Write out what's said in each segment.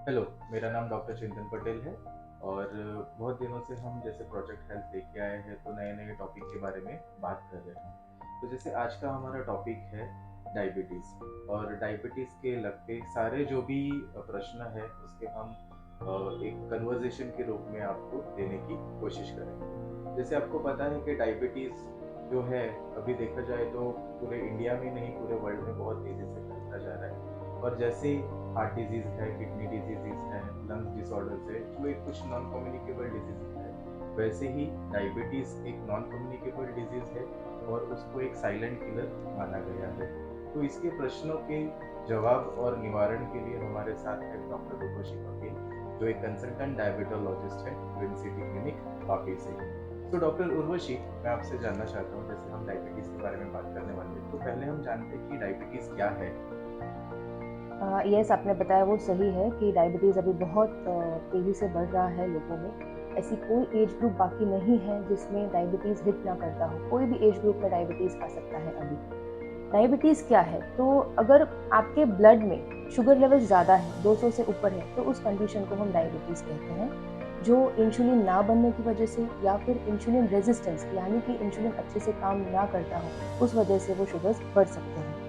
Hello, मेरा नाम doctor चिंतन पटेल है और बहुत दिनों से हम जैसे प्रोजेक्ट हेल्थ लेके आए हैं तो नए-नए टॉपिक के बारे में बात कर रहे हैं। तो जैसे आज का हमारा टॉपिक है डायबिटीज़ और डायबिटीज़ के लगते सारे जो भी प्रश्न है उसके हम एक कन्वर्सेशन के रूप में आपको देने की कोशिश करेंगे। जैसे आपको पता है कि डायबिटीज़ जो है अभी देखा जाए तो पूरे इंडिया में नहीं पूरे वर्ल्ड में बहुत तेज़ी से फैलता जा रहा है। और जैसे हार्ट डिजीज़ है, किडनी डिजीज़ है, लंग्स डिसऑर्डर्स है, जो एक कुछ नॉन कम्युनिकेबल डिजीज़ है, वैसे ही डायबिटीज़ एक नॉन कम्युनिकेबल डिजीज़ है और उसको एक साइलेंट किलर माना गया है। तो इसके प्रश्नों के जवाब और निवारण के लिए हमारे साथ है डॉक्टर उर्वशी पटेल, जो एक कंसल्टेंट डायबिटोलॉजिस्ट है, ट्विन सिटी क्लिनिक, वापी से। तो डॉक्टर उर्वशी, मैं आपसे जानना चाहता हूँ, जैसे हम डायबिटीज़ के बारे में बात करने वाले हैं, तो पहले हम जानते हैं कि डायबिटीज़ क्या है? यस, आपने बताया वो सही है कि डायबिटीज़ अभी बहुत तेज़ी से बढ़ रहा है लोगों में। ऐसी कोई एज ग्रुप बाकी नहीं है जिसमें डायबिटीज़ हिट ना करता हो। कोई भी एज ग्रुप में डायबिटीज़ आ सकता है अभी। डायबिटीज़ क्या है? तो अगर आपके ब्लड में शुगर लेवल ज़्यादा है, 200 से ऊपर है, तो उस कंडीशन को हम डायबिटीज़ कहते हैं। जो इंसुलिन ना बनने की वजह से या फिर इंसुलिन रेजिस्टेंस यानी कि इंसुलिन अच्छे से काम ना करता हो, उस वजह से वो शुगर्स बढ़ सकते हैं।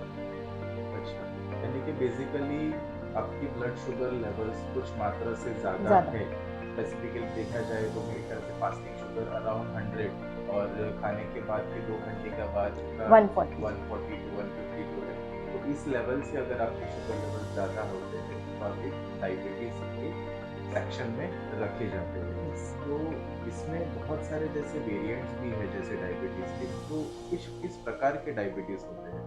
अच्छा, यानी कि बेसिकली आपकी ब्लड शुगर लेवल्स कुछ मात्रा से ज़्यादा ज़्यादा है। स्पेसिफिकली देखा जाए तो मेरे ख्याल से फास्टिंग शुगर अराउंड 100 और खाने के बाद के 2 घंटे के बाद का 140। 140 टू 150 जो है, तो इस लेवल से अगर आपके शुगर लेवल ज़्यादा होते हैं, तो आप एक डायबिटीज़ के सेक्शन में रखे जाते हैं। यस। तो इसमें बहुत सारे जैसे वेरिएंट्स भी हैं जैसे डायबिटीज़ के, तो किस किस प्रकार के डायबिटीज़ होते हैं?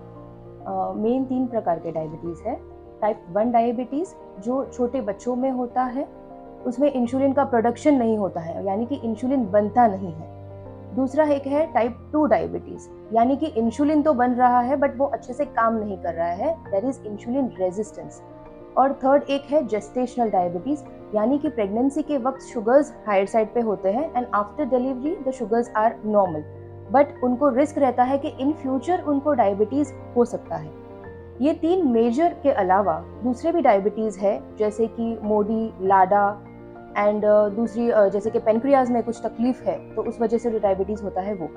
मेन 3 प्रकार के डायबिटीज़ है। टाइप 1 डायबिटीज़ जो छोटे बच्चों में होता है, उसमें इंसुलिन का प्रोडक्शन नहीं होता है, यानी कि इंसुलिन बनता नहीं है। दूसरा एक है टाइप 2 डायबिटीज़, यानी कि इंसुलिन तो बन रहा है बट वो अच्छे से काम नहीं कर रहा है, दैट इज़ इंसुलिन रेजिस्टेंस। और थर्ड एक है जेस्टेशनल डायबिटीज़, यानी कि प्रेगनेंसी के वक्त शुगर्स हायर साइड पे होते हैं and after delivery the sugars are normal, but उनको रिस्क रहता है कि इन फ्यूचर उनको डायबिटीज़ हो सकता है। ये 3 मेजर के अलावा दूसरे भी डायबिटीज़ है, जैसे कि मोडी, लाडा एंड दूसरी जैसे कि पेनक्रियाज़ में कुछ तकलीफ है, तो उस वजह से जो डायबिटीज़ होता है वो।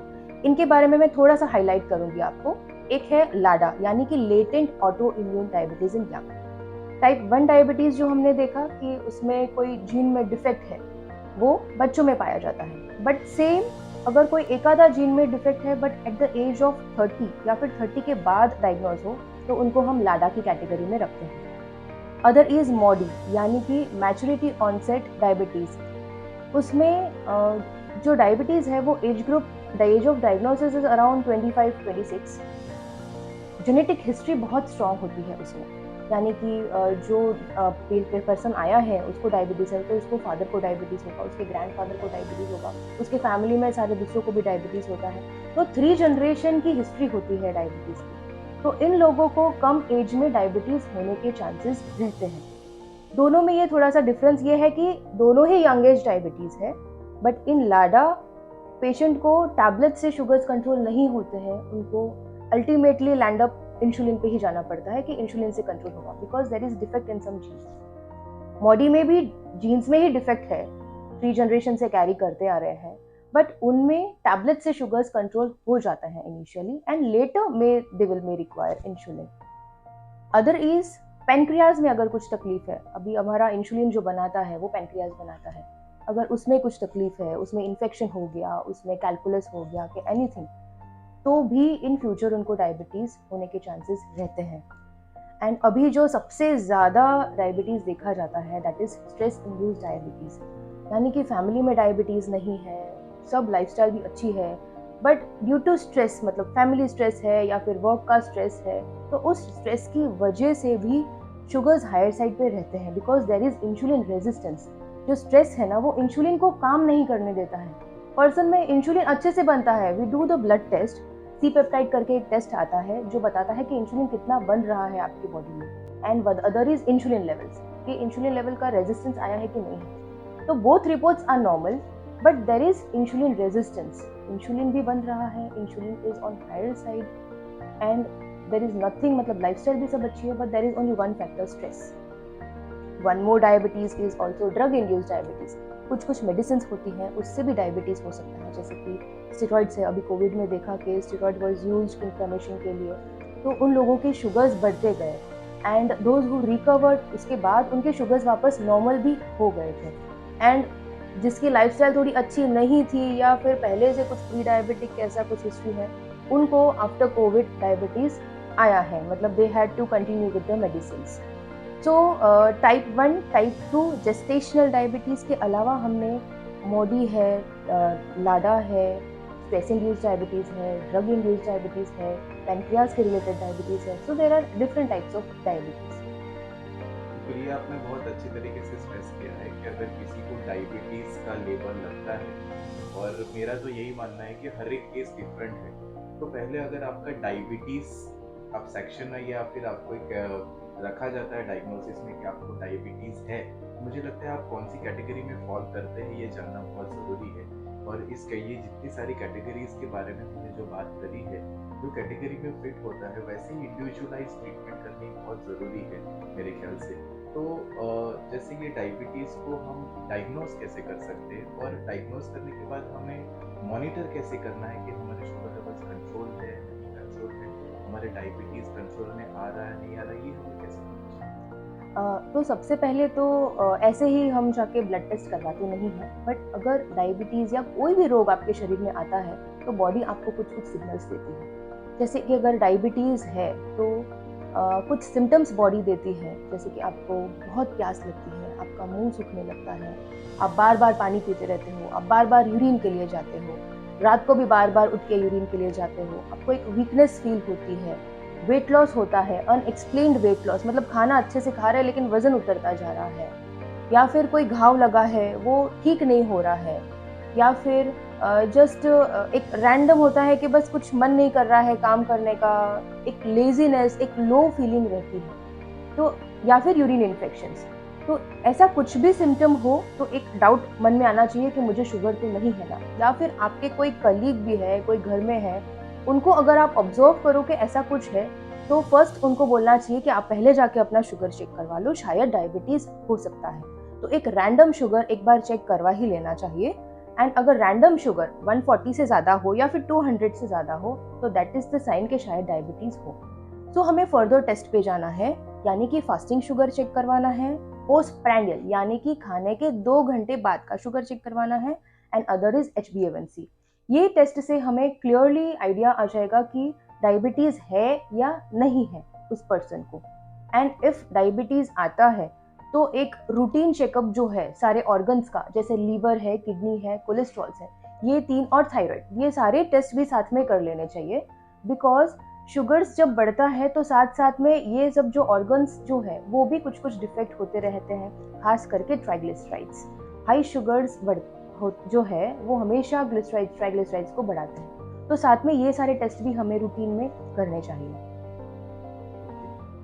इनके बारे में मैं थोड़ा-सा हाइलाइट करूँगी आपको। एक है लाडा, यानी कि latent auto immune diabetes in young. Type 1 diabetes जो हमने देखा कि उसमें कोई जीन में डिफेक्ट है, वो बच्चों में पाया जाता है। बट सेम अगर कोई एक आधा जीन में डिफेक्ट है but at the age of 30 या फिर 30 के बाद डायग्नोज हो, तो उनको हम लाडा की कैटेगरी में रखते हैं। अदर इज मॉडी, यानी कि मैच्योरिटी ऑनसेट डायबिटीज। उसमें जो डायबिटीज है वो age group, the age of diagnosis is around 25-26। Genetic history बहुत स्ट्रांग होती है उसमें, यानी कि जो पर्सन आया है उसको डायबिटीज़ है, तो उसको फादर को डायबिटीज़ होगा, उसके ग्रैंडफादर को डायबिटीज़ होगा, उसके फैमिली में सारे दूसरों को भी डायबिटीज़ होता है। तो 3 जनरेशन की हिस्ट्री होती है डायबिटीज़ की। तो इन लोगों को कम एज में डायबिटीज़ होने के चांसेस रहते हैं। दोनों में ये थोड़ा-सा डिफरेंस ये है कि दोनों ही यंग एज डायबिटीज़ है, बट इन लाडा पेशेंट को टैबलेट से शुगर्स कंट्रोल नहीं होते हैं, उनको अल्टीमेटली लैंड अप इंसुलिन पे ही जाना पड़ता है कि इंसुलिन से कंट्रोल होगा, because there is defect in some genes. Body में भी जीन्स में ही डिफेक्ट है, 3 जनरेशन से कैरी करते आ रहे हैं, बट उनमें टैबलेट से शुगर्स कंट्रोल हो जाता है इनिशियली एंड लेटर में they will may require insulin. Other is pancreas में अगर कुछ तकलीफ है, अभी हमारा इंसुलिन जो बनाता है वो पेनक्रियाज बनाता है, अगर उसमें कुछ तकलीफ है, उसमें इन्फेक्शन हो गया, उसमें कैलकुलस हो गया कि एनीथिंग, तो भी इन फ्यूचर उनको डायबिटीज होने के चांसेस रहते हैं। एंड अभी जो सबसे ज़्यादा डायबिटीज़ देखा जाता है that is stress induced diabetes, यानी कि फैमिली में डायबिटीज़ नहीं है, सब लाइफस्टाइल भी अच्छी है, बट ड्यू टू स्ट्रेस, मतलब फैमिली स्ट्रेस है या फिर वर्क का स्ट्रेस है, तो उस स्ट्रेस की वजह से भी शुगर्स हायर साइड पे रहते हैं, because there is insulin resistance. जो स्ट्रेस है ना वो इंसुलिन को काम नहीं करने देता है। पर्सन में इंसुलिन अच्छे से बनता है, we do the blood test, C peptide करके एक टेस्ट आता है जो बताता है कि इंसुलिन कितना बन रहा है आपकी बॉडी में, and other is insulin levels, कि इंसुलिन लेवल का रेजिस्टेंस आया है कि नहीं है। तो both reports are normal, but there is insulin resistance, insulin भी बन रहा है, insulin is on higher side, and there is nothing, मतलब लाइफस्टाइल भी सब अच्छी है, but there is only one factor, stress. One more diabetes is also drug induced diabetes. कुछ मेडिसिन होती हैं उससे भी डायबिटीज़ हो सकता है, जैसे कि स्टेरॉइड से अभी कोविड में देखा कि स्टेरॉइड वाज यूज्ड इन्फ्लेमेशन के लिए, तो उन लोगों के शुगर्स बढ़ते गए एंड दोज हु रिकवर्ड उसके बाद उनके शुगर्स वापस नॉर्मल भी हो गए थे। एंड जिसकी लाइफस्टाइल थोड़ी अच्छी नहीं थी या फिर पहले से कुछ प्री डायबिटिक ऐसा कुछ हिस्ट्री है, उनको आफ्टर कोविड डायबिटीज़ आया है, मतलब they had to continue with the medicines. So type 1 type 2 gestational diabetes के अलावा हमने मोडी है, लाडा है, स्ट्रेस इंड्यूस्ड डायबिटीज़ है, ड्रग इंड्यूस्ड डायबिटीज़ है, पैनक्रियाज के रिलेटेड डायबिटीज़ है। So there are different types of diabetes. तो ये आपने बहुत अच्छी तरीके से स्ट्रेस किया है कि अगर किसी को डायबिटीज़ का लेबल लगता है, और मेरा तो यही मानना है कि हर एक केस डिफरेंट है, तो पहले अगर आपका डायबिटीज़ आप सेक्शन में या फिर आपको एक रखा जाता है डायग्नोसिस में कि आपको डायबिटीज़ है, मुझे लगता है आप कौन सी कैटेगरी में फॉल करते हैं ये जानना बहुत ज़रूरी है। और ये जितनी सारी कैटेगरीज के बारे में हमने जो बात करी है, जो कैटेगरी में फिट होता है वैसे ही इंडिविजुअलाइज ट्रीटमेंट करनी बहुत ज़रूरी है मेरे ख्याल से। तो जैसे कि डायबिटीज़ को हम डायग्नोस कैसे कर सकते हैं, और डायग्नोस करने के बाद हमें मॉनिटर कैसे करना है कि हमारे शुगर लेवल्स कंट्रोल है नहीं कंट्रोल है, हमारे डायबिटीज़ कंट्रोल में आ रहा है नहीं आ रहा है, ये हमें कैसे पता चलेगा? तो सबसे पहले तो ऐसे ही हम जाके ब्लड टेस्ट करवाते नहीं हैं, बट अगर डायबिटीज़ या कोई भी रोग आपके शरीर में आता है तो बॉडी आपको कुछ कुछ सिग्नल्स देती है। जैसे कि अगर डायबिटीज़ है तो कुछ सिम्टम्स बॉडी देती है, जैसे कि आपको बहुत प्यास लगती है, आपका मुंह सूखने लगता है, आप बार बार पानी पीते रहते हो, आप बार बार यूरिन के लिए जाते हो, रात को भी बार बार उठ के यूरिन के लिए जाते हो, आपको एक वीकनेस फील होती है, वेट लॉस होता है, अनएक्सप्लेन्ड वेट लॉस, मतलब खाना अच्छे से खा रहे हैं लेकिन वजन उतरता जा रहा है, या फिर कोई घाव लगा है वो ठीक नहीं हो रहा है, या फिर जस्ट एक रैंडम होता है कि बस कुछ मन नहीं कर रहा है काम करने का, एक लेजीनेस, एक लो फीलिंग रहती है, तो या फिर यूरिन इन्फेक्शंस। तो ऐसा कुछ भी सिम्टम हो तो एक डाउट मन में आना चाहिए कि मुझे शुगर तो नहीं है ना। या फिर आपके कोई कलीग भी है, कोई घर में है, उनको अगर आप ऑब्जर्व करो कि ऐसा कुछ है, तो फर्स्ट उनको बोलना चाहिए कि आप पहले जाके अपना शुगर चेक करवा लो, शायद डायबिटीज हो सकता है। तो एक रैंडम शुगर एक बार चेक करवा ही लेना चाहिए। एंड अगर रैंडम शुगर 140 से ज़्यादा हो या फिर 200 से ज़्यादा हो तो दैट इज़ द साइन कि शायद डायबिटीज़ हो। तो हमें फर्दर टेस्ट पे जाना है, यानी कि फास्टिंग शुगर चेक करवाना है, पोस्ट प्रैंडियल यानी कि खाने के 2 घंटे बाद का शुगर चेक करवाना है, एंड अदर इज HbA1c। ये टेस्ट से हमें क्लियरली आइडिया आ जाएगा कि डायबिटीज़ है या नहीं है उस पर्सन को। एंड इफ डायबिटीज़ आता है तो एक रूटीन चेकअप जो है सारे ऑर्गन्स का, जैसे लीवर है, किडनी है, कोलेस्ट्रॉल्स है, ये 3 और थायराइड, ये सारे टेस्ट भी साथ में कर लेने चाहिए। बिकॉज शुगर्स जब बढ़ता है तो साथ साथ में ये सब जो ऑर्गन्स जो है वो भी कुछ कुछ डिफेक्ट होते रहते हैं, खास करके ट्राइग्लिसराइड्स। हाई शुगर्स जो है वो हमेशा ट्राइग्लिसराइड्स को बढ़ाते हैं, तो साथ में ये सारे टेस्ट भी हमें रूटीन में करने चाहिए।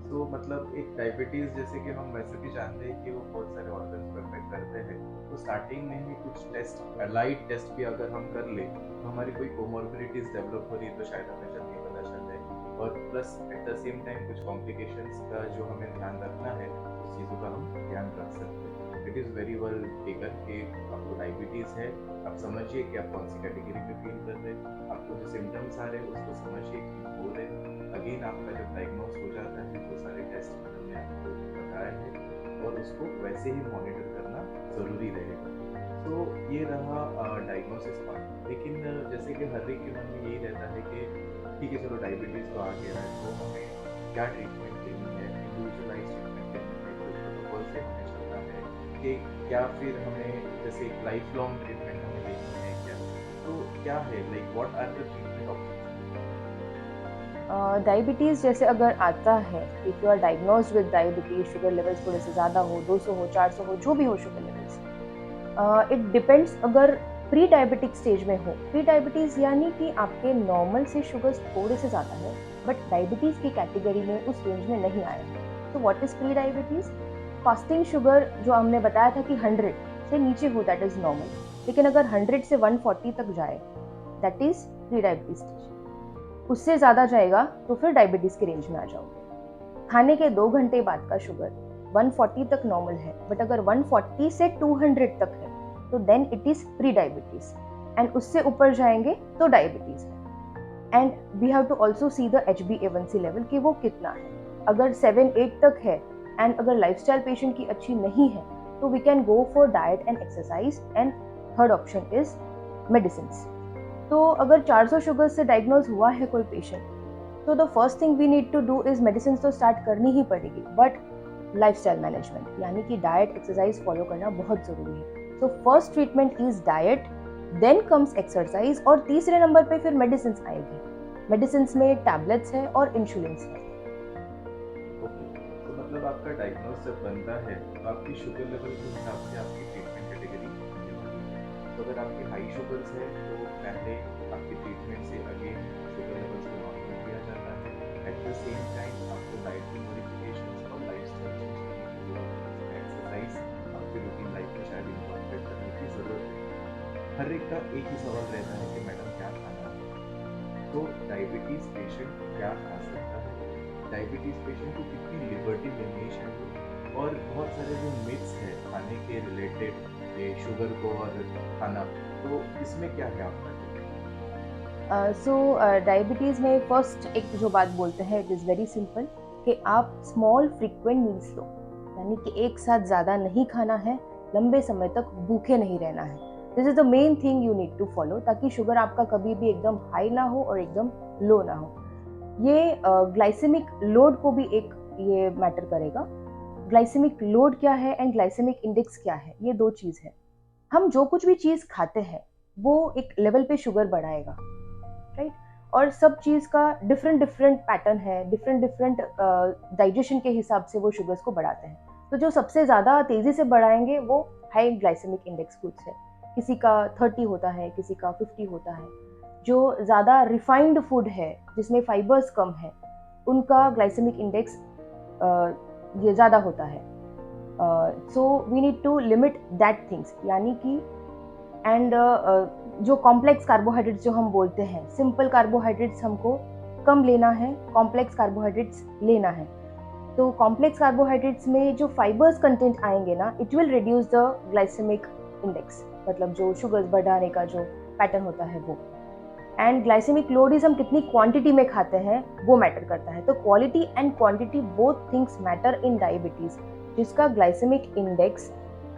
तो मतलब एक डायबिटीज़ जैसे कि हम वैसे भी जानते हैं कि वो बहुत सारे ऑर्गन्स को अफेक्ट करते हैं, तो स्टार्टिंग में ही कुछ टेस्ट, अलाइड टेस्ट भी अगर हम कर ले तो हमारी कोई कोमॉर्बिडिटीज़ डेवलप हो रही है तो शायद हमें जल्दी पता चल जाए, और plus at the same time कुछ कॉम्प्लिकेशंस का जो हमें ध्यान रखना है उस चीज़ों का हम ध्यान रख सकते हैं। It is very well taken कि आपको डायबिटीज़ है, आप समझिए कि आप कौन सी कैटेगरी में फील कर रहे हैं, आपको जो सिम्टम्स आ रहे हैं उसको समझिए कि हो रहे हैं। अगेन आपका जब डायग्नोस हो जाता है तो सारे टेस्ट हमने आपको बताए हैं और उसको वैसे ही मॉनिटर करना ज़रूरी रहेगा। तो ये रहा डायग्नोसिस पार्ट। लेकिन जैसे कि हर एक के मन में यही रहता है कि ठीक है चलो डायबिटीज़ तो आ गया है तो हमें क्या ट्रीटमेंट लेनी है, इंडिविजुअलाइज ट्रीटमेंट लेनी है, कोई प्रोटोकॉल से हमें चलना है कि क्या फिर हमें जैसे एक लाइफ लॉन्ग ट्रीटमेंट हमें लेनी है क्या, तो क्या है like what are the treatment options? Diabetes जैसे अगर आता है, if you are diagnosed with diabetes, sugar levels थोड़े से ज़्यादा हो, 200 हो, 400 हो, जो भी हो शुगर लेवल्स, इट डिपेंड्स। अगर प्री डायबिटिक स्टेज में हो, प्री डायबिटीज़ यानी कि आपके नॉर्मल से शुगर्स थोड़े से ज़्यादा है बट डायबिटीज़ की कैटेगरी में उस रेंज में नहीं आए हैं, तो what is pre diabetes? Fasting sugar जो हमने बताया था कि 100 से नीचे हो दैट इज़ नॉर्मल, लेकिन अगर 100 से 140 तक जाए that is pre diabetes stage. उससे ज़्यादा जाएगा तो फिर डायबिटीज़ की रेंज में आ जाओगे। खाने के 2 घंटे बाद का शुगर 140 तक नॉर्मल है, बट अगर 140 से 200 तक है तो then it is pre diabetes, and उससे ऊपर जाएंगे तो डायबिटीज है। And we have to also see the HbA1c level कि वो कितना है। अगर 7-8 तक है एंड अगर लाइफस्टाइल पेशेंट की अच्छी नहीं है तो we can go for diet and exercise, and third option is medicine. तो अगर 400 शुगर से डायग्नोज हुआ है कोई पेशेंट तो the first thing we need to do is medicine तो स्टार्ट करनी ही पड़ेगी, बट लाइफस्टाइल मैनेजमेंट यानी कि डाइट एक्सरसाइज फॉलो करना बहुत जरूरी है। So first treatment is diet, then comes exercise, और तीसरे नंबर पे फिर मेडिसिन आएगी। मेडिसिन में टैबलेट्स है और इंसुलिन है। ओके, तो मतलब आपका डायग्नोस जब बनता है तो आपकी शुगर लेवल के हिसाब से आपकी ट्रीटमेंट कैटेगरी होती है। तो अगर आपकी हाई शुगर्स है तो पहले आपकी ट्रीटमेंट से अगेन शुगर लेवल्स को नॉर्मल किया जाता है। एट द सेम टाइम आपको डाइट की मॉडिफिकेशंस और लाइफस्टाइल चेंज करने की जरूरत है। एक्सरसाइज आपकी रूटीन लाइफ में शायद इंकॉर्पोरेट करने की जरूरत है। हर एक का एक ही सवाल रहता है कि मैडम क्या खाना है। तो डायबिटीज पेशेंट क्या खा सकता है, डायबिटीज पेशेंट को कितनी लिबर्टी मिलनी चाहिए, और बहुत सारे जो मिथ्स हैं खाने के रिलेटेड, ये शुगर को और खाना, तो इसमें क्या है आपका? डायबिटीज़ में फर्स्ट एक जो बात बोलते हैं इट इज़ वेरी सिंपल कि आप स्मॉल फ्रीक्वेंट मील्स लो, यानी कि एक साथ ज़्यादा नहीं खाना है, लंबे समय तक भूखे नहीं रहना है। This is the main thing you need to follow, ताकि शुगर आपका कभी भी एकदम हाई ना हो और एकदम लो ना हो। ये ग्लाइसेमिक लोड को भी एक ये मैटर करेगा। ग्लाइसेमिक लोड क्या है एंड ग्लाइसेमिक इंडेक्स क्या है, ये दो चीज़ है। हम जो कुछ भी चीज़ खाते हैं वो एक लेवल पे शुगर बढ़ाएगा, राइट? और सब चीज़ का डिफरेंट डिफरेंट पैटर्न है, डिफरेंट डिफरेंट डाइजेशन के हिसाब से वो शुगर्स को बढ़ाते हैं। तो जो सबसे ज़्यादा तेज़ी से बढ़ाएंगे वो हाई ग्लाइसेमिक इंडेक्स फूड्स है। किसी का 30 होता है, किसी का 50 होता है। जो ज़्यादा रिफाइंड फूड है जिसमें फाइबर्स कम है उनका ग्लाइसेमिक इंडेक्स ये ज़्यादा होता है। So we need to limit that things, यानी कि एंड जो कॉम्प्लेक्स कार्बोहाइड्रेट्स जो हम बोलते हैं, सिंपल कार्बोहाइड्रेट्स हमको कम लेना है, कॉम्प्लेक्स कार्बोहाइड्रेट्स लेना है। तो कॉम्प्लेक्स कार्बोहाइड्रेट्स में जो फाइबर्स कंटेंट आएंगे ना, it will reduce the glycaemic index, मतलब जो शुगर्स बढ़ाने का जो पैटर्न होता है वो। एंड ग्लाइसेमिक लोड इज हम कितनी क्वांटिटी में खाते हैं वो मैटर करता है। तो quality and quantity both things matter in diabetes. जिसका ग्लाइसेमिक इंडेक्स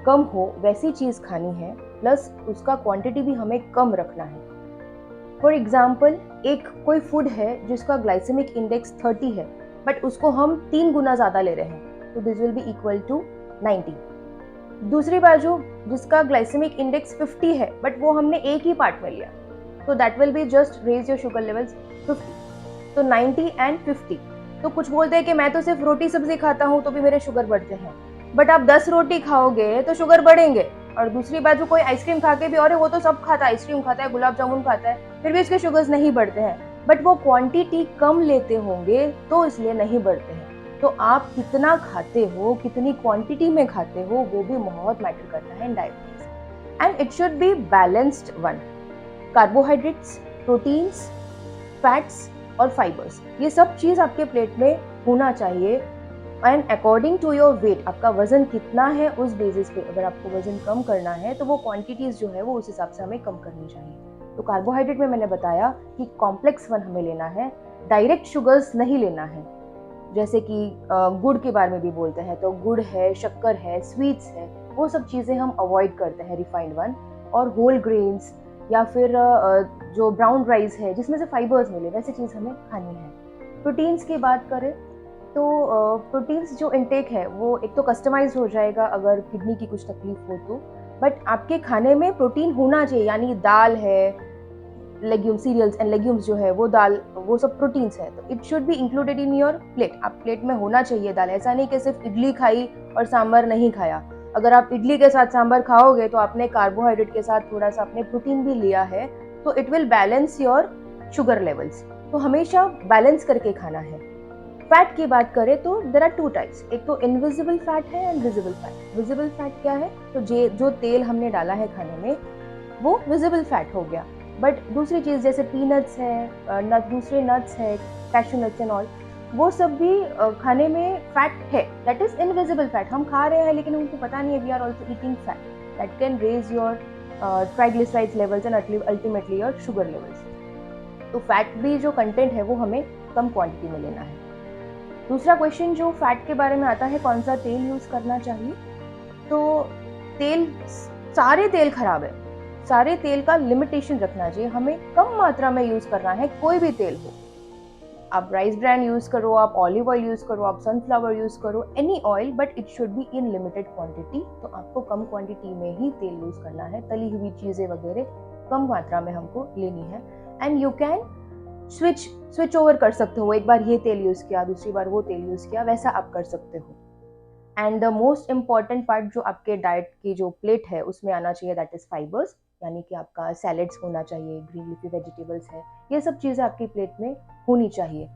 कम हो वैसी चीज़ खानी है, प्लस उसका क्वांटिटी भी हमें कम रखना है। फॉर एग्जाम्पल, एक कोई फूड है जिसका ग्लाइसेमिक इंडेक्स 30 है, बट उसको हम 3 गुना ज़्यादा ले रहे हैं, तो this will be equal to 90। दूसरी बाजू जिसका ग्लाइसेमिक इंडेक्स 50 है, बट वो हमने एक ही पार्ट में लिया, तो that will be just raise your sugar levels 50। तो 90 एंड 50। तो कुछ बोलते हैं कि मैं तो सिर्फ रोटी सब्जी खाता हूँ तो भी मेरे शुगर बढ़ते हैं, बट आप 10 रोटी खाओगे तो शुगर बढ़ेंगे। और दूसरी बाजू कोई आइसक्रीम खा के भी, अरे वो तो सब खाता है, आइसक्रीम खाता है, गुलाब जामुन खाता है, फिर भी उसके शुगर्स नहीं बढ़ते हैं, बट वो क्वांटिटी कम लेते होंगे तो इसलिए नहीं बढ़ते हैं। तो आप कितना खाते हो, कितनी क्वांटिटी में खाते हो, वो भी बहुत मैटर करता है in diabetes. And it should be balanced one. Carbohydrates, proteins, fats और फाइबर्स, ये सब चीज़ आपके प्लेट में होना चाहिए। And according to your weight, आपका वजन कितना है उस बेसिस पे, अगर आपको वजन कम करना है तो वो क्वांटिटीज जो है वो उस हिसाब से हमें कम करनी चाहिए। तो कार्बोहाइड्रेट में मैंने बताया कि कॉम्प्लेक्स वन हमें लेना है, डायरेक्ट शुगर्स नहीं लेना है। जैसे कि गुड़ के बारे में भी बोलते हैं, तो गुड़ है, शक्कर है, स्वीट्स है, वो सब चीज़ें हम अवॉइड करते हैं, रिफाइंड वन। और होल ग्रेन्स या फिर जो ब्राउन राइस है जिसमें से फाइबर्स मिले, वैसी चीज़ हमें खानी है। प्रोटीन्स की बात करें तो प्रोटीन्स जो इनटेक है वो एक तो कस्टमाइज हो जाएगा अगर किडनी की कुछ तकलीफ हो तो, बट आपके खाने में प्रोटीन होना चाहिए, यानी दाल है, लेग्यूम, सीरियल्स एंड लेग्यूम्स जो है वो दाल, वो सब प्रोटीन्स है, तो it should be included in your plate. आप प्लेट में होना चाहिए दाल, ऐसा नहीं कि सिर्फ इडली खाई और सांभर नहीं खाया। अगर आप इडली के साथ सांभर खाओगे तो आपने कार्बोहाइड्रेट के साथ थोड़ा सा आपने प्रोटीन भी लिया है, तो it will balance your sugar levels. तो हमेशा बैलेंस करके खाना है। फैट की बात करें तो देयर आर 2 टाइप्स, एक तो इनविजिबल फैट है and visible fat. Visible fat क्या है, तो जो तेल हमने डाला है खाने में वो विजिबल फैट हो गया। बट दूसरी चीज़ जैसे पीनट्स है, दूसरे नट्स है, कैशू नट्स एंड ऑल, वो सब भी खाने में फैट है, दैट इज इनविजिबल फैट। हम खा रहे हैं लेकिन हमको पता नहीं है we are also eating fat that can raise your triglycerides levels and ultimately your sugar levels. तो फैट भी जो कंटेंट है वो हमें कम क्वांटिटी में लेना है। दूसरा क्वेश्चन जो फैट के बारे में आता है, कौन सा तेल यूज करना चाहिए। तो तेल, सारे तेल खराब है, सारे तेल का लिमिटेशन रखना चाहिए, हमें कम मात्रा में यूज करना है। कोई भी तेल हो, आप राइस ब्रांड यूज करो, आप ऑलिव ऑयल यूज करो, आप सनफ्लावर यूज करो, any oil, but it should be in limited quantity. तो आपको कम क्वांटिटी में ही तेल यूज करना है, तली हुई चीजें वगैरह कम मात्रा में हमको लेनी है। And you can switch over कर सकते हो, एक बार ये तेल यूज किया, दूसरी बार वो तेल यूज किया, वैसा आप कर सकते हो। And the most important part जो आपके डाइट की जो प्लेट है उसमें आना चाहिए, दैट इज फाइबर्स, यानी कि आपका सैलेड्स होना चाहिए, ग्रीन लीफी वेजिटेबल्स है, ये सब चीज़ें आपकी प्लेट में होनी चाहिए।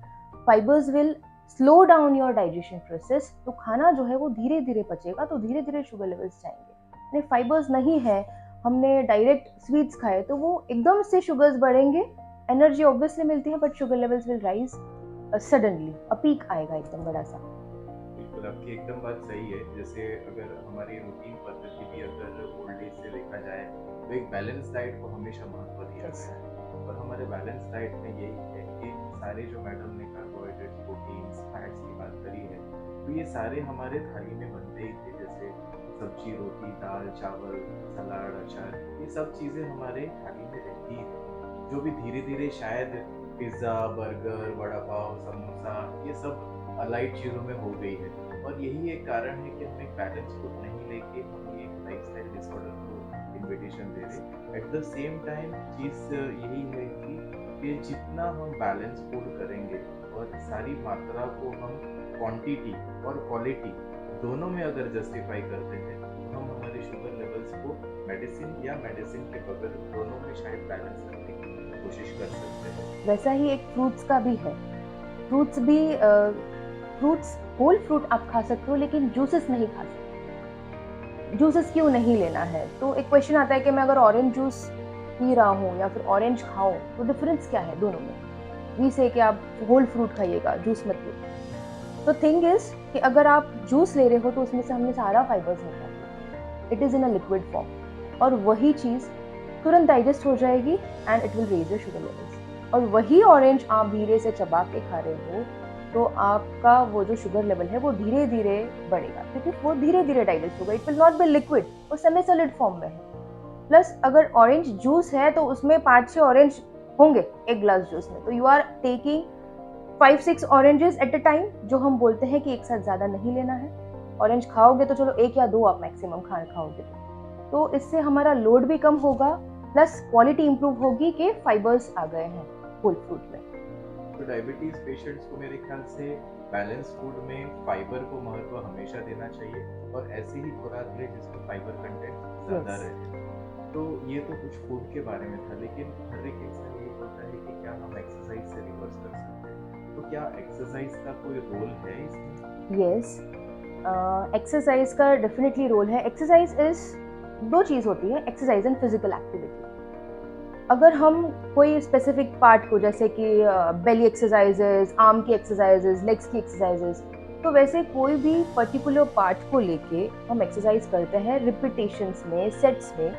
Fibres will slow down your digestion process. तो खाना जो है वो धीरे धीरे पचेगा, तो धीरे धीरे शुगर लेवल्स जाएंगे। नहीं, फाइबर्स नहीं है, हमने डायरेक्ट स्वीट्स खाए तो वो एकदम से शुगर्स बढ़ेंगे, एनर्जी ऑब्वियसली मिलती है but sugar levels will rise suddenly, a peak आएगा एकदम बड़ा सा। बिल्कुल, आपकी एकदम बात सही है। जैसे अगर हमारी रूटीन पद्धति भी अगर ओल्ड एज से देखा जाए तो एक बैलेंस डाइट को हमेशा महत्व दिया गया है, और हमारे बैलेंस डाइट में यही है कि सारे जो मैडम ने कार्बोहाइड्रेट्स, प्रोटीन्स, फैट्स की बात करी है, तो ये सारे हमारे थाली में बनते ही थे। जैसे सब्जी, रोटी, दाल, चावल, सलाद, अचार, ये सब चीज़ें हमारे थाली में रहती ही थी, जो भी धीरे धीरे शायद पिज़्ज़ा, बर्गर, वड़ा पाव, समोसा, ये सब लाइट चीज़ों में हो गई है। और यही एक कारण है कि हम एक बैलेंस फूड नहीं लेके हम ये लाइफस्टाइल डिसऑर्डर को इन्विटेशन दे रहे। एट द सेम टाइम चीज़ यही है कि जितना हम बैलेंस फूड करेंगे और सारी मात्रा को हम क्वांटिटी और क्वालिटी दोनों में अगर जस्टिफाई करते हैं तो हम हमारे शुगर लेवल्स को मेडिसिन या मेडिसिन के बगैर दोनों में शायद बैलेंस करने की कोशिश कर सकते हैं। वैसा ही एक फ्रूट्स का भी है। फ्रूट्स भी फ्रूट्स, होल फ्रूट आप खा सकते हो लेकिन जूसेस नहीं खा सकते। जूसेस क्यों नहीं लेना है, तो एक क्वेश्चन आता है कि मैं अगर ऑरेंज जूस पी रहा हूँ या फिर ऑरेंज खाऊं तो डिफरेंस क्या है दोनों में। वी से कि आप होल फ्रूट खाइएगा, जूस मत लो। तो थिंग इज कि अगर आप जूस ले रहे हो तो उसमें से हमने सारा फाइबर्स निकाल, it is in a liquid form, और वही चीज तुरंत डाइजेस्ट हो जाएगी and it will raise your sugar levels. और वही ऑरेंज आप धीरे से चबा के खा रहे हो तो आपका वो जो शुगर लेवल है वो धीरे धीरे बढ़ेगा, क्योंकि वो धीरे धीरे डाइजेस्ट होगा, it will not be liquid, वो सेमी सॉलिड फॉर्म में है। प्लस अगर ऑरेंज जूस है तो उसमें 5-6 ऑरेंज होंगे एक ग्लास जूस में, तो you are taking 5-6 oranges at a time, जो हम बोलते हैं कि एक साथ ज्यादा नहीं लेना है। ऑरेंज खाओगे तो चलो 1 या 2 आप मैक्सिमम खाओगे, तो इससे हमारा लोड भी कम होगा, प्लस क्वालिटी इंप्रूव होगी कि फाइबर्स आ गए हैं होल फ्रूट में। तो डायबिटीज पेशेंट्स को मेरे ख्याल से बैलेंस फूड में फाइबर को महत्व हमेशा देना चाहिए, और ऐसे ही खुराक ले जिसमें फाइबर कंटेंट ज़्यादा रहे। तो ये तो कुछ फूड के बारे में था, लेकिन हर एक इंसान ये बोलता है कि क्या हम एक्सरसाइज से रिवर्स कर सकते हैं, तो क्या एक्सरसाइज का कोई रोल है इसमें? यस, एक्सरसाइज का डेफिनेटली रोल है। एक्सरसाइज इज, दो चीज़ होती है, एक्सरसाइज एंड फिजिकल एक्टिविटी। अगर हम कोई स्पेसिफिक पार्ट को, जैसे कि बेली एक्सरसाइजेज, आर्म की एक्सरसाइजेज, लेग्स की एक्सरसाइजेज, तो वैसे कोई भी पर्टिकुलर पार्ट को लेके हम एक्सरसाइज करते हैं रिपीटेशंस में, सेट्स में,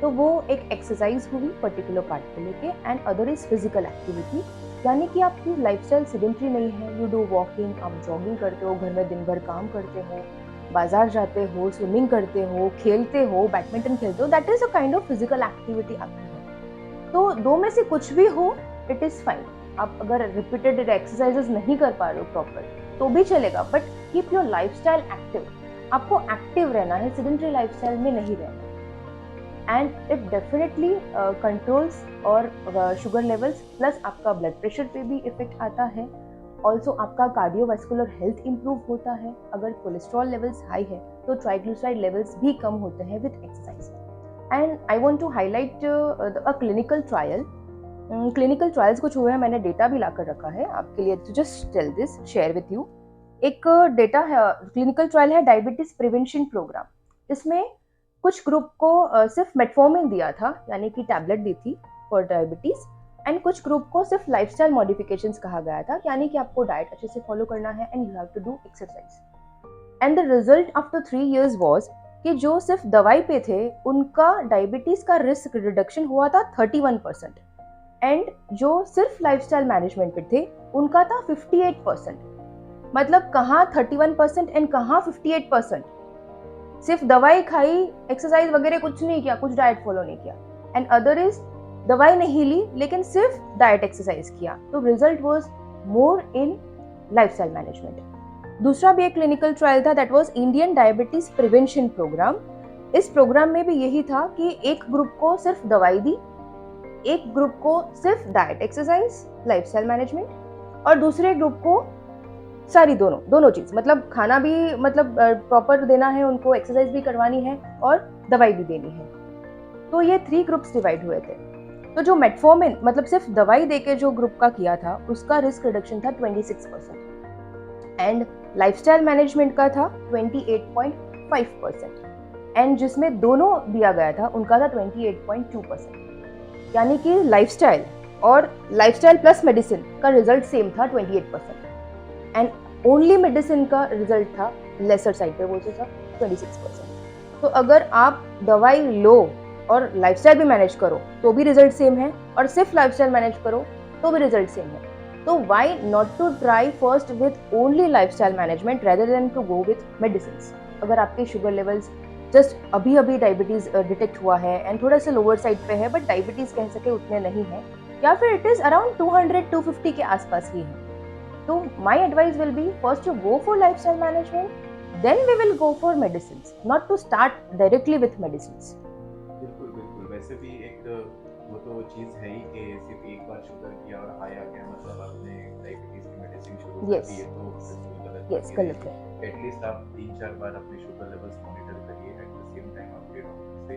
तो वो एक एक्सरसाइज हुई पर्टिकुलर पार्ट को लेके। And other is physical activity, यानी कि आपकी लाइफस्टाइल सेडेंटरी नहीं है, यू डू वॉकिंग, आप जॉगिंग करते हो, घर में दिन भर काम करते हो, बाजार जाते हो, स्विमिंग करते हो, खेलते हो, बैडमिंटन खेलते हो, that is a kind of physical activity आपकी है। तो दो में से कुछ भी हो, इट इज फाइन। आप अगर रिपीटेड एक्सरसाइजेस नहीं कर पा रहे हो प्रॉपर तो भी चलेगा, but keep your lifestyle active. आपको एक्टिव रहना है, सेडेंटरी लाइफस्टाइल में नहीं रहना। एंड इट डेफिनेटली कंट्रोल्स और शुगर लेवल्स, प्लस आपका ब्लड प्रेशर पे भी इफेक्ट आता है। ऑल्सो आपका कार्डियोवास्कुलर हेल्थ इंप्रूव होता है। अगर कोलेस्ट्रॉल लेवल्स हाई है तो ट्राइग्लिसराइड लेवल्स भी कम होते हैं with exercise. And I want to highlight a clinical trial. Clinical trials कुछ हुए हैं, मैंने डेटा भी लाकर रखा है आपके लिए, तो just tell this, share with you. एक डेटा है, क्लिनिकल ट्रायल है डायबिटीज प्रिवेंशन प्रोग्राम। इसमें कुछ ग्रुप को सिर्फ मेटफॉर्मिन दिया था, यानी कि टैबलेट दी थी फॉर डायबिटीज, एंड कुछ ग्रुप को सिर्फ लाइफस्टाइल मॉडिफिकेशंस कहा गया था, यानी कि आपको डाइट अच्छे से फॉलो करना है and you have to do exercise. And the result after 3 years was कि जो सिर्फ दवाई पे थे उनका डायबिटीज का रिस्क रिडक्शन हुआ था 31%, एंड जो सिर्फ लाइफस्टाइल मैनेजमेंट पे थे उनका था 58%। मतलब कहाँ 31% एंड कहाँ 58%। सिर्फ दवाई खाई, एक्सरसाइज वगैरह कुछ नहीं किया, कुछ डाइट फॉलो नहीं किया, एंड अदर इज दवाई नहीं ली लेकिन सिर्फ डाइट एक्सरसाइज किया, तो result was more in lifestyle management. दूसरा भी एक क्लिनिकल ट्रायल था, that was Indian diabetes prevention programme. इस प्रोग्राम में भी यही था कि एक ग्रुप को सिर्फ दवाई दी, एक ग्रुप को सिर्फ डाइट एक्सरसाइज लाइफस्टाइल मैनेजमेंट, और दूसरे ग्रुप को सारी दोनों चीज, मतलब खाना भी मतलब प्रॉपर देना है उनको, एक्सरसाइज भी करवानी है और दवाई भी देनी है। तो ये 3 ग्रुप्स डिवाइड हुए थे। तो जो मेटफॉर्मिन मतलब सिर्फ दवाई देके जो ग्रुप का किया था उसका रिस्क रिडक्शन था 26%, एंड लाइफस्टाइल मैनेजमेंट का था 28.5%, एंड जिसमें दोनों दिया गया था उनका था 28.2%। यानी कि लाइफस्टाइल और लाइफस्टाइल प्लस मेडिसिन का रिजल्ट सेम था 28%, एंड ओनली मेडिसिन का रिजल्ट था लेसर साइड पे, वो जो था 26%। तो अगर आप दवाई लो और लाइफस्टाइल भी मैनेज करो तो भी रिजल्ट सेम है, और सिर्फ लाइफस्टाइल मैनेज करो तो भी रिजल्ट सेम है। तो why not to try first with only lifestyle management rather than to go with medicine. अगर आपके शुगर लेवल्स जस्ट अभी अभी डायबिटीज डिटेक्ट हुआ है एंड थोड़ा सा लोअर साइड पे है, बट डायबिटीज कह सके उतने नहीं है, या फिर इट इज अराउंड 200-250 के आसपास ही है, तो my advice will be first to go for lifestyle management, then we will go for medicines, not to start directly with medicines. बिल्कुल बिल्कुल, वैसे भी एक वो तो चीज़ है ही कि सिर्फ एक बार शुगर किया और हाई आ गया मतलब आपने डायबिटीज की मेडिसिन शुरू कर Yes. दी है, तो बिल्कुल गलत Yes, बात गलत है। है। एटलीस्ट आप 3-4 बार अपने शुगर लेवल्स मॉनिटर करिए, एट द सेम टाइम आपके डॉक्टर से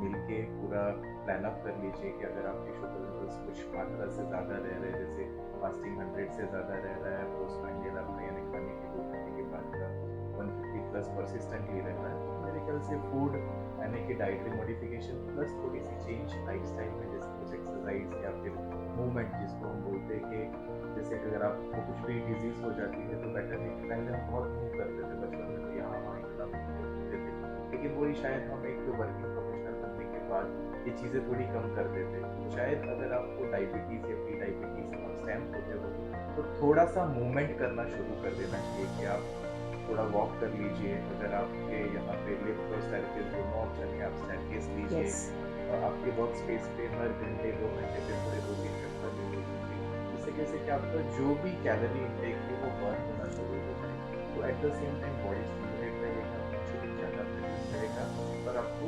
मिलके पूरा प्लान अप कर लीजिए कि अगर आपके शुगर लेवल्स कुछ मात्रा से ज़्यादा रह रहे हैं, जैसे फास्टिंग 100 से ज़्यादा रह रहा है, पोस्ट प्रांडियल आपका यानी खाने के 2 घंटे के बाद का 150 प्लस परसिस्टेंटली रह रहा है, तो मेरे ख्याल से फूड यानी कि डाइटरी मॉडिफिकेशन प्लस थोड़ी सी चेंज लाइफस्टाइल में, जैसे कुछ एक्सरसाइज या फिर मूवमेंट जिसको हम बोलते हैं कि जैसे कि अगर आपको कुछ भी डिजीज हो जाती है तो बेटर है कि पहले हम बहुत मूव करते थे बचपन में, तो यहाँ वहाँ इतना घूमते थे, लेकिन वही शायद हम एक वर्किंग प्रोफेशनल बनने के बाद ये चीज़ें थोड़ी कम कर देते। तो शायद अगर आपको डायबिटीज़ या प्री डायबिटीज़ स्टैम्प होते हो तो थोड़ा सा मूवमेंट करना शुरू कर देना चाहिए कि आप थोड़ा वॉक कर लीजिए। अगर आपके यहाँ पे लिफ्ट और स्टेयरकेस दोनों ऑप्शन है, आप स्टेयरकेस लीजिए। Yes. और आपके वर्क स्पेस पे हर घंटे 2 घंटे पे थोड़े 2-3 चक्कर ले लीजिए। इससे कैसे कि आपका जो भी कैलोरी इंटेक है वो बर्न होना शुरू हो जाए, तो at the same time body stimulate रहेगा, इंसुलिन ज़्यादा प्रोड्यूस करेगा और आपको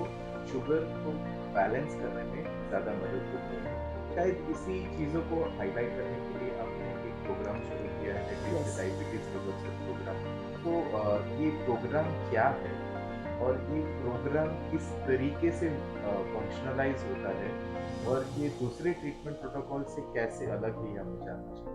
शुगर को बैलेंस करने में ज़्यादा मदद होगी। शायद इसी चीज़ों को हाईलाइट करने के लिए आपने एक प्रोग्राम शुरू किया है, Yes. Diabetes reversal programme. तो ये प्रोग्राम क्या है और ये प्रोग्राम किस तरीके से फंक्शनलाइज होता है और ये दूसरे ट्रीटमेंट प्रोटोकॉल से कैसे अलग है, हमें जानना चाहिए।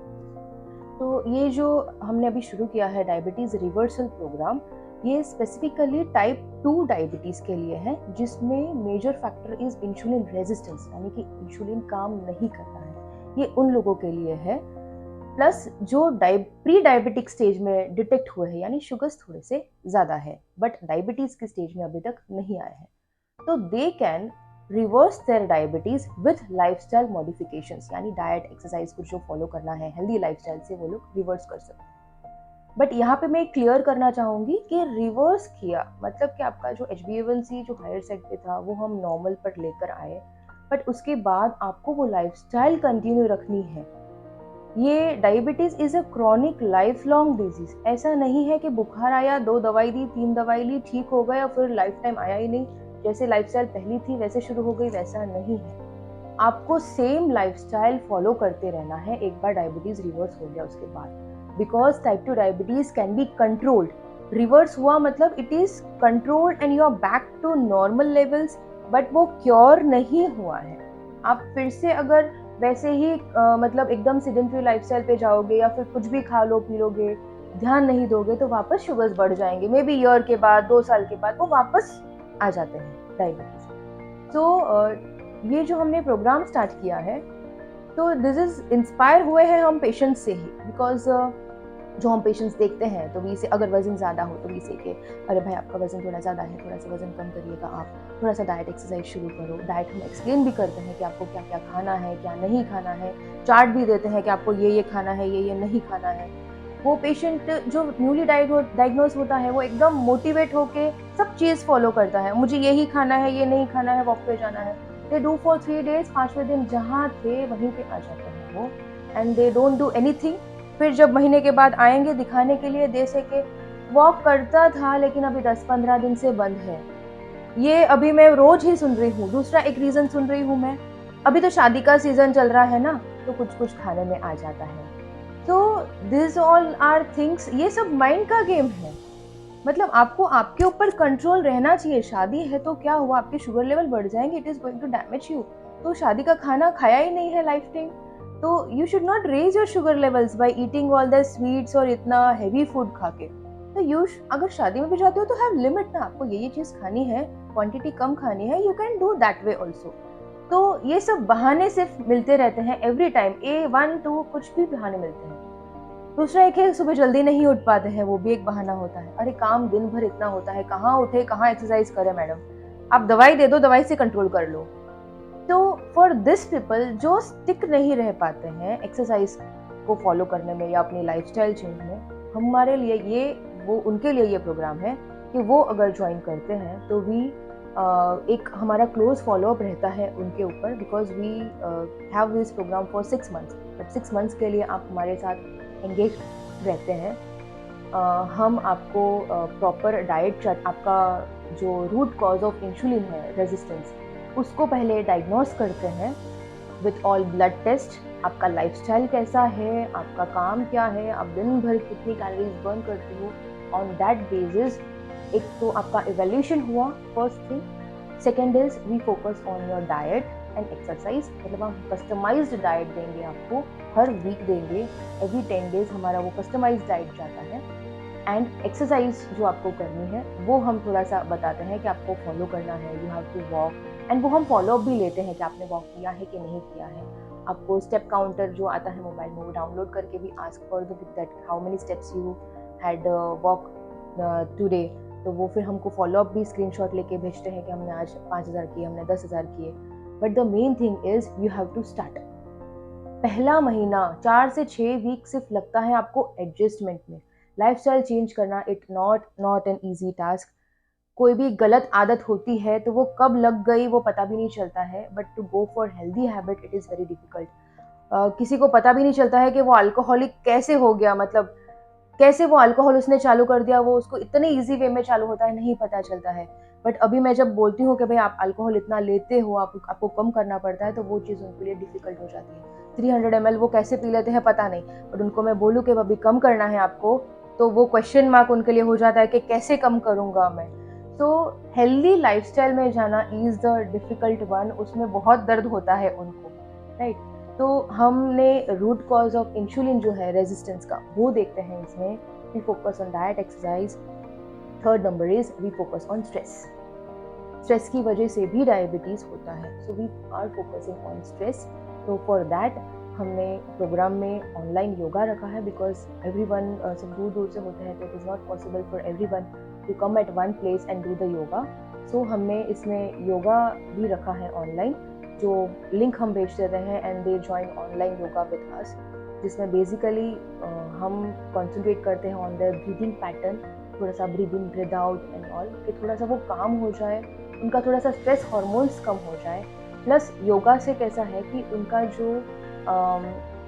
तो ये जो हमने अभी शुरू किया है डायबिटीज रिवर्सल प्रोग्राम, ये स्पेसिफिकली टाइप 2 डायबिटीज के लिए है, जिसमें major factor is insulin resistance, यानी कि इंसुलिन काम नहीं करता है, ये उन लोगों के लिए है। प्लस जो प्री डायबिटिक स्टेज में डिटेक्ट हुए हैं, यानी शुगर्स थोड़े से ज़्यादा है बट डायबिटीज़ के स्टेज में अभी तक नहीं आए हैं, तो they can reverse their diabetes with lifestyle modifications, यानी डाइट एक्सरसाइज कुछ जो फॉलो करना है हेल्दी लाइफस्टाइल से वो लोग रिवर्स कर सकते हैं। बट यहाँ पे मैं क्लियर करना चाहूँगी कि रिवर्स किया मतलब कि आपका जो HbA1c जो हायर साइड पे था वो हम नॉर्मल पर लेकर आए, बट उसके बाद आपको वो लाइफस्टाइल कंटिन्यू रखनी है। ये diabetes is a chronic life long disease, ऐसा नहीं है कि बुखार आया 2 दवाई दी 3 दवाई ली ठीक हो गया फिर लाइफ टाइम आया ही नहीं, जैसे लाइफस्टाइल पहली थी वैसे शुरू हो गई, वैसा नहीं है। आपको सेम लाइफस्टाइल फॉलो करते रहना है एक बार डायबिटीज रिवर्स हो गया उसके बाद, because type 2 diabetes can be controlled. Reverse हुआ मतलब it is controlled and you are back to normal levels, but वो क्योर नहीं हुआ है। आप फिर से अगर वैसे ही मतलब एकदम सिडेंटरी लाइफस्टाइल पे जाओगे या फिर कुछ भी खा लो पी लोगे, ध्यान नहीं दोगे, तो वापस शुगर्स बढ़ जाएंगे, मे बी ईयर के बाद 2 साल के बाद वो वापस आ जाते हैं डायबिटीज। तो ये जो हमने प्रोग्राम स्टार्ट किया है तो दिस इज इंस्पायर हुए हैं हम पेशेंट्स से ही, बिकॉज जो हम पेशेंट्स देखते हैं तो वी से अगर वज़न ज़्यादा हो तो वी से कि अरे भाई आपका वज़न थोड़ा ज़्यादा है, थोड़ा सा वज़न कम करिएगा, आप थोड़ा सा डाइट एक्सरसाइज शुरू करो। डाइट हम एक्सप्लेन भी करते हैं कि आपको क्या क्या खाना है, क्या नहीं खाना है, चार्ट भी देते हैं कि आपको ये खाना है, ये नहीं खाना है। वो पेशेंट जो न्यूली डायग्नोज होता है वो एकदम मोटिवेट होके सब चीज़ फॉलो करता है, मुझे यही खाना है, ये नहीं खाना है, वॉक पे जाना है। दे डू फॉर 3 डेज़, 5वें दिन जहाँ थे वहीं पे आ जाते हैं वो, and they don't do anything. फिर जब महीने के बाद आएँगे दिखाने के लिए, दे से के वॉक करता था लेकिन अभी 10-15 दिन से बंद है। ये अभी मैं रोज़ ही सुन रही हूँ। दूसरा एक रीज़न सुन रही हूँ मैं, अभी तो शादी का सीज़न चल रहा है ना, तो कुछ-कुछ खाने में आ जाता है। तो दिस ऑल आर थिंग्स, ये सब माइंड का गेम है। मतलब आपको आपके ऊपर कंट्रोल रहना चाहिए। शादी है तो क्या हुआ, आपके शुगर लेवल बढ़ जाएँगे, it is going to damage you. तो शादी का खाना खाया ही नहीं है लाइफ टाइम, तो you should not raise your sugar levels by eating all the sweets और इतना हेवी फूड खा के। तो अगर शादी में भी जाते हो तो हैव लिमिट ना, आपको ये चीज़ खानी है, क्वांटिटी कम खानी है, you can do that way also. तो ये सब बहाने सिर्फ मिलते रहते हैं एवरी टाइम, ए 1 2 कुछ भी बहाने मिलते हैं। दूसरा एक है सुबह जल्दी नहीं उठ पाते हैं, वो भी एक बहाना होता है। अरे काम दिन भर इतना होता है, कहाँ उठे, कहाँ एक्सरसाइज करें मैडम, आप दवाई दे दो, दवाई से कंट्रोल कर लो। तो फॉर दिस पीपल जो स्टिक नहीं रह पाते हैं एक्सरसाइज को फॉलो करने में या अपनी लाइफस्टाइल चेंज में, हमारे लिए उनके लिए ये प्रोग्राम है कि वो अगर ज्वाइन करते हैं तो एक हमारा क्लोज फॉलोअप रहता है उनके ऊपर, because we have this programme for 6 months. But 6 months के लिए आप हमारे साथ एंगेज रहते हैं। हम आपको प्रॉपर डाइट चार्ट, आपका जो रूट कॉज ऑफ इंसुलिन है रेजिस्टेंस, उसको पहले डायग्नोस करते हैं विथ ऑल ब्लड टेस्ट। आपका लाइफस्टाइल कैसा है, आपका काम क्या है, आप दिन भर कितनी कैलोरीज बर्न करते हो, ऑन दैट बेसिस एक तो आपका इवैल्यूएशन हुआ, first thing. Second is we focus on your diet and exercise, मतलब हम कस्टमाइज्ड डाइट देंगे आपको, हर वीक देंगे, एवरी 10 डेज हमारा वो कस्टमाइज्ड डाइट जाता है। एंड एक्सरसाइज जो आपको करनी है वो हम थोड़ा सा बताते हैं कि आपको फॉलो करना है, you have to walk, and वो हम फॉलो अप भी लेते हैं कि आपने वॉक किया है कि नहीं किया है। आपको स्टेप काउंटर जो आता है मोबाइल में, वो डाउनलोड करके भी ask for that how many steps you had walk today. तो वो फिर हमको फॉलो अप भी स्क्रीनशॉट लेके भेजते हैं कि हमने आज 5,000 किए, हमने 10,000 किए। But the main thing is you have to start. पहला महीना 4 से 6 वीक सिर्फ लगता है आपको एडजस्टमेंट में। लाइफस्टाइल चेंज करना it not an easy task. कोई भी गलत आदत होती है तो वो कब लग गई वो पता भी नहीं चलता है, but to go for healthy habit it is very difficult. किसी को पता भी नहीं चलता है कि वो अल्कोहलिक कैसे हो गया, मतलब कैसे वो अल्कोहल उसने चालू कर दिया, वो उसको इतने ईजी वे में चालू होता है, नहीं पता चलता है। बट अभी मैं जब बोलती हूँ कि भाई आप अल्कोहल इतना लेते हो, आपको कम करना पड़ता है, तो वो चीज़ उनके लिए डिफिकल्ट हो जाती है। 300 ml वो कैसे पी लेते हैं पता नहीं, बट उनको मैं बोलूँ कि अभी कम करना है आपको, तो वो क्वेश्चन मार्क उनके लिए हो जाता है कि कैसे कम करूँगा मैं। तो हेल्दी लाइफस्टाइल में जाना इज़ द डिफिकल्ट वन, उसमें बहुत दर्द होता है उनको, राइट। तो हमने रूट कॉज ऑफ इंसुलिन जो है रेजिस्टेंस का, वो देखते हैं इसमें। We focus on diet, exercise. Third number is we focus on stress. Stress की वजह से भी डायबिटीज़ होता है, so we are focusing on stress. तो फॉर दैट हमने प्रोग्राम में ऑनलाइन योगा रखा है, बिकॉज एवरीवन सब दूर दूर से होते हैं, तो it is not possible for everyone to come at one place and do the yoga. So हमने इसमें योगा भी रखा है ऑनलाइन, जो लिंक हम भेज देते हैं and they join online yoga with us, जिसमें बेसिकली हम कॉन्सेंट्रेट करते हैं ऑन द ब्रीदिंग पैटर्न, थोड़ा सा breathe in breathe out and all, कि थोड़ा सा वो काम हो जाए, उनका थोड़ा सा स्ट्रेस हार्मोन्स कम हो जाए। प्लस योगा से कैसा है कि उनका जो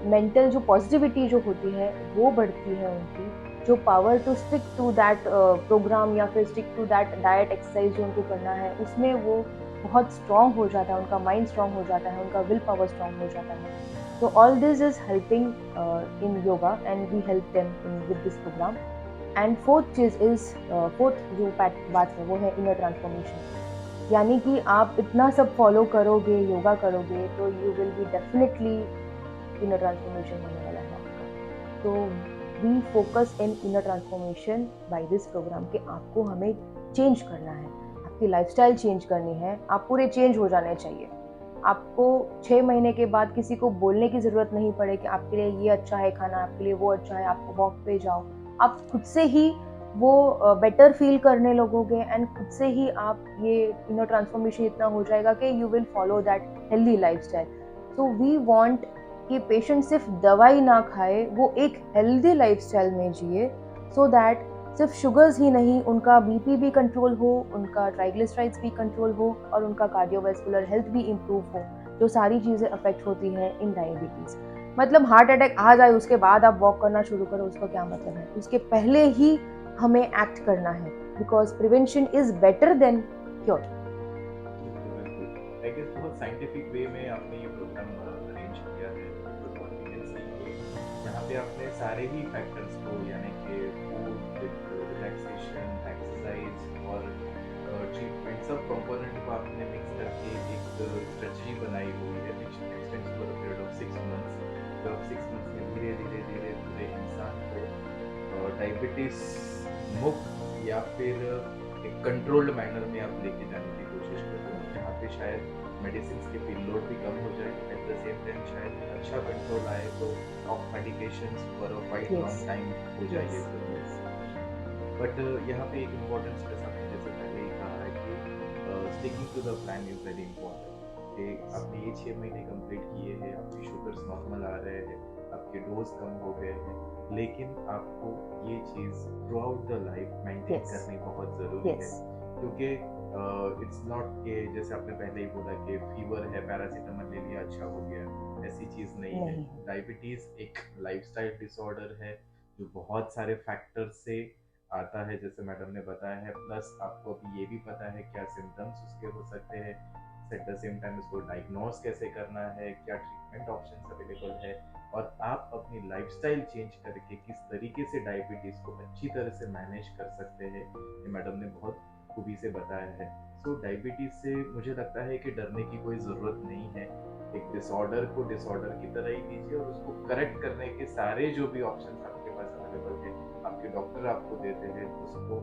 मेंटल जो पॉजिटिविटी जो होती है वो बढ़ती है, उनकी जो power to stick to that programme या फिर stick to that diet exercise जो उनको करना है, उसमें वो बहुत स्ट्रॉन्ग हो जाता है, उनका माइंड स्ट्रॉन्ग हो जाता है, उनका विल पावर स्ट्रॉन्ग हो जाता है। तो all this is helping in yoga and we help them with this programme. And fourth जो बात है वो है इनर ट्रांसफॉर्मेशन, यानी कि आप इतना सब फॉलो करोगे, योगा करोगे, तो you will be definitely inner transformation होने वाला है आपका। तो we focus in inner transformation by this programme कि आपको हमें चेंज करना है, आपकी लाइफस्टाइल चेंज करनी है, आप पूरे चेंज हो जाने चाहिए। आपको 6 महीने के बाद किसी को बोलने की ज़रूरत नहीं पड़े कि आपके लिए ये अच्छा है खाना, आपके लिए वो अच्छा है, आपको वॉक पे जाओ। आप खुद से ही वो बेटर फील करने लगोगे एंड खुद से ही आप ये ट्रांसफॉर्मेशन इतना हो जाएगा कि you will follow that healthy lifestyle. So we want कि पेशेंट सिर्फ दवाई ना खाए, वो एक हेल्दी लाइफस्टाइल में जिए, सो दैट सिर्फ शुगर्स ही नहीं, उनका बीपी भी कंट्रोल हो, उनका ट्राइग्लिसराइड्स भी कंट्रोल हो और उनका कार्डियोवैस्कुलर हेल्थ भी इम्प्रूव हो, जो सारी चीज़ें अफेक्ट होती हैं इन डायबिटीज़। मतलब हार्ट अटैक आ जाए उसके बाद आप वॉक करना शुरू करो, उसका क्या मतलब है? उसके पहले ही हमें एक्ट करना है, because prevention is better than cure. बिल्कुल बिल्कुल। आई गेस बहुत साइंटिफिक वे में आपने ये प्रोग्राम अरेंज किया है, because what we can see कि यहाँ पे आपने सारे ही फैक्टर्स को, यानी कि फूड विद रिलैक्सेशन, एक्सरसाइज और ट्रीटमेंट, सब कंपोनेंट को आपने मिक्स करके एक स्ट्रेटजी बनाई हुई है विच x tends for a period of 6 months. जो आप 6 मंथ्स में धीरे धीरे धीरे पूरे इंसान को डायबिटीज मुक्त या फिर एक कंट्रोल्ड मैनर में आप लेके जाने की कोशिश कर रहे हो, जहाँ पे शायद मेडिसिन के पिल लोड भी कम हो जाए, एट द सेम टाइम शायद अच्छा कंट्रोल आए तो of medications for a quite Yes. Long time हो जाइए Yes. तो। बट यहाँ पे एक इम्पोर्टेंट स्ट्रेस आपने जैसे पहले ही कहा है कि sticking to the plan is very important. कि आपने ये 6 महीने कंप्लीट किए हैं, आपकी शुगर्स नॉर्मल आ रहे हैं, आपके डोज कम हो गए हैं, लेकिन आपको ये चीज़ throughout the life maintain Yes. करनी बहुत ज़रूरी Yes. है। क्योंकि इट्स नॉट कि जैसे आपने पहले ही बोला कि फीवर है, पैरासीटामोल ले लिया अच्छा हो गया, ऐसी चीज़ नहीं है। नहीं है। डायबिटीज़ एक लाइफस्टाइल डिसऑर्डर है जो बहुत सारे फैक्टर्स से आता है, जैसे मैडम ने बताया है। प्लस आपको अभी ये भी पता है क्या सिम्टम्स उसके हो सकते हैं, एट द सेम टाइम इसको डायग्नोस कैसे करना है, क्या ट्रीटमेंट ऑप्शंस अवेलेबल है, और आप अपनी लाइफस्टाइल चेंज करके किस तरीके से डायबिटीज़ को अच्छी तरह से मैनेज कर सकते हैं, ये मैडम ने बहुत खूबी से बताया है। सो डायबिटीज़ से मुझे लगता है कि डरने की कोई ज़रूरत नहीं है। एक डिसऑर्डर को डिसऑर्डर की तरह ही लीजिए और उसको करेक्ट करने के सारे जो भी ऑप्शंस आपके पास अवेलेबल है, आपके डॉक्टर आपको देते हैं, उसको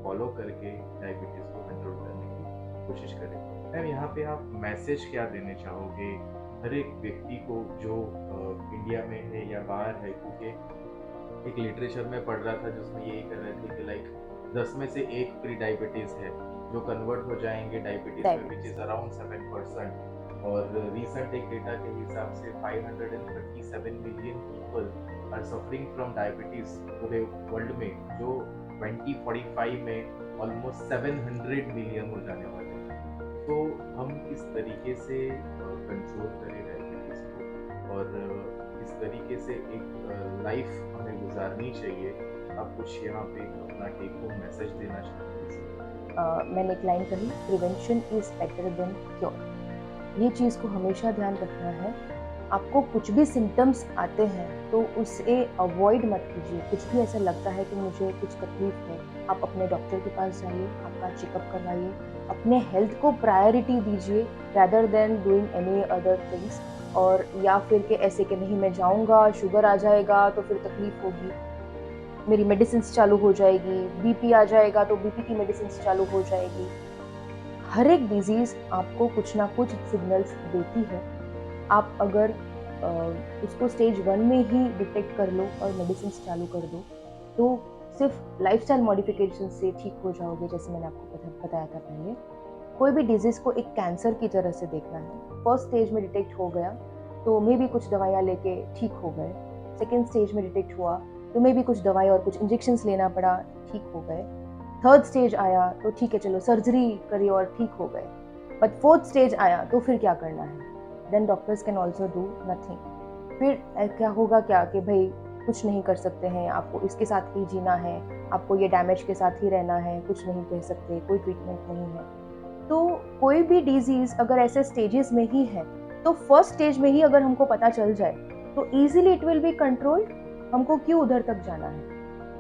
फॉलो करके डायबिटीज़ को कंट्रोल करने की कोशिश करें। मैम यहाँ पे आप मैसेज क्या देने चाहोगे हर एक व्यक्ति को जो इंडिया में है या बाहर है? क्योंकि एक लिटरेचर में पढ़ रहा था जिसमें यही कर रहे थे कि लाइक 10 में से एक प्री डायबिटीज है जो कन्वर्ट हो जाएंगे डायबिटीज में, विच इज अराउंड 7%। और रीसेंट एक डेटा के हिसाब से 537 million people are suffering from diabetes पूरे वर्ल्ड में, जो 2045 में ऑलमोस्ट 700 मिलियन हो जाने वाले हैं। तो हम इस तरीके से कंट्रोल करें डायबिटीज को और इस तरीके से एक लाइफ हमें गुजारनी चाहिए। आप कुछ यहाँ पे अपना टेक होम मैसेज देना चाहते हैं? मैंने एक लाइन कही, prevention is better than cure. ये चीज़ को हमेशा ध्यान रखना है। आपको कुछ भी सिम्टम्स आते हैं तो उसे अवॉइड मत कीजिए। कुछ भी ऐसा लगता है कि मुझे कुछ तकलीफ है, आप अपने डॉक्टर के पास जाइए, आपका चेकअप करवाइए, अपने हेल्थ को प्रायोरिटी दीजिए rather than doing any other things. और या फिर कि ऐसे कि नहीं मैं जाऊंगा, शुगर आ जाएगा तो फिर तकलीफ होगी, मेरी मेडिसिन चालू हो जाएगी, बीपी आ जाएगा तो बीपी की मेडिसिन चालू हो जाएगी। हर एक डिजीज़ आपको कुछ ना कुछ सिग्नल्स देती है। आप अगर उसको स्टेज 1 में ही डिटेक्ट कर लो और मेडिसिन चालू कर दो तो सिर्फ लाइफस्टाइल मॉडिफिकेशन से ठीक हो जाओगे, जैसे मैंने आपको बताया था पहले। कोई भी डिजीज़ को एक कैंसर की तरह से देखना है। फर्स्ट स्टेज में डिटेक्ट हो गया तो मे भी कुछ दवाइयाँ लेके ठीक हो गए, सेकेंड स्टेज में डिटेक्ट हुआ तो मे भी कुछ दवाई और कुछ इंजेक्शंस लेना पड़ा, ठीक हो गए। थर्ड स्टेज आया तो ठीक है चलो सर्जरी करी और ठीक हो गए। बट फोर्थ स्टेज आया तो फिर क्या करना है? Then doctors can also do nothing. फिर क्या होगा क्या कि भाई कुछ नहीं कर सकते हैं, आपको इसके साथ ही जीना है, आपको ये डैमेज के साथ ही रहना है, कुछ नहीं कह सकते, कोई ट्रीटमेंट नहीं है। तो कोई भी डिजीज़ अगर ऐसे स्टेजेस में ही है तो फर्स्ट स्टेज में ही अगर हमको पता चल जाए तो easily it will be controlled. हमको क्यों उधर तक जाना है?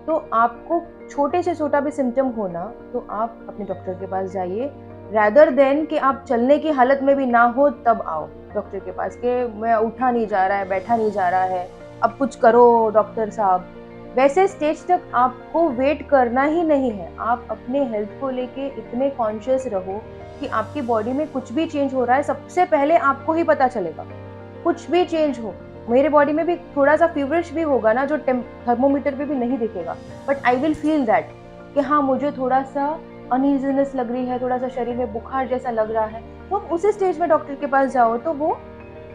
तो आपको छोटे से छोटा भी सिम्टम होना तो आप अपने डॉक्टर के पास जाइए, रैदर देन कि आप चलने की हालत में भी ना हो तब आओ डॉक्टर के पास कि मैं उठा नहीं जा रहा है, बैठा नहीं जा रहा है, अब कुछ करो डॉक्टर साहब। वैसे स्टेज तक आपको वेट करना ही नहीं है। आप अपने हेल्थ को लेके इतने कॉन्शियस रहो कि आपकी बॉडी में कुछ भी चेंज हो रहा है, सबसे पहले आपको ही पता चलेगा। कुछ भी चेंज हो, मेरे बॉडी में भी थोड़ा-सा फीवरिश भी होगा ना, जो थर्मोमीटर पे भी नहीं दिखेगा, but I will feel that कि हाँ, मुझे थोड़ा-सा अनईज़ीनेस लग रही है, थोड़ा-सा शरीर में बुखार जैसा लग रहा है। तो आप उसी स्टेज में डॉक्टर के पास जाओ, तो वो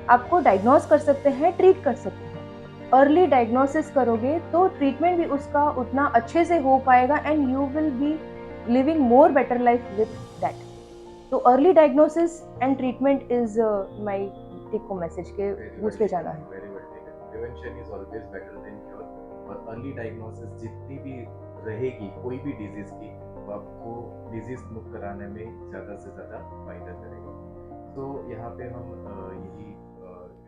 आपको डायग्नोज़ कर सकते हैं, ट्रीट कर सकते हैं। अर्ली डायग्नोसिस करोगे तो ट्रीटमेंट भी उसका उतना अच्छे से हो पाएगा and you will be living more better life with that. तो early diagnosis and treatment is my take home message के वेरी उस वेल पे जाना टेकन, है। Very well taken. Prevention is always better than cure. और early diagnosis जितनी भी रहेगी कोई भी डिजीज की, वो आपको डिजीज मुक्त कराने में ज़्यादा से ज़्यादा फायदा करेगा। तो यहाँ पे हम यही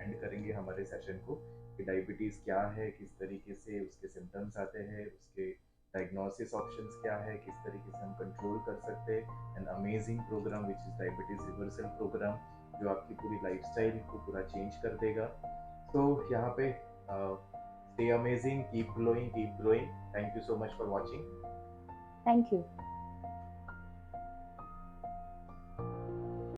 एंड करेंगे हमारे सेशन को कि डायबिटीज़ क्या है, किस तरीके से उसके सिम्टम्स आते हैं, उसके डायग्नोसिस ऑप्शंस क्या है, किस तरीके से हम कंट्रोल कर सकते हैं। An amazing programme which is diabetes reversal programme, जो आपकी पूरी लाइफस्टाइल को पूरा चेंज कर देगा। तो यहाँ पे stay amazing, keep glowing, keep growing. Thank you so much for watching. Thank you.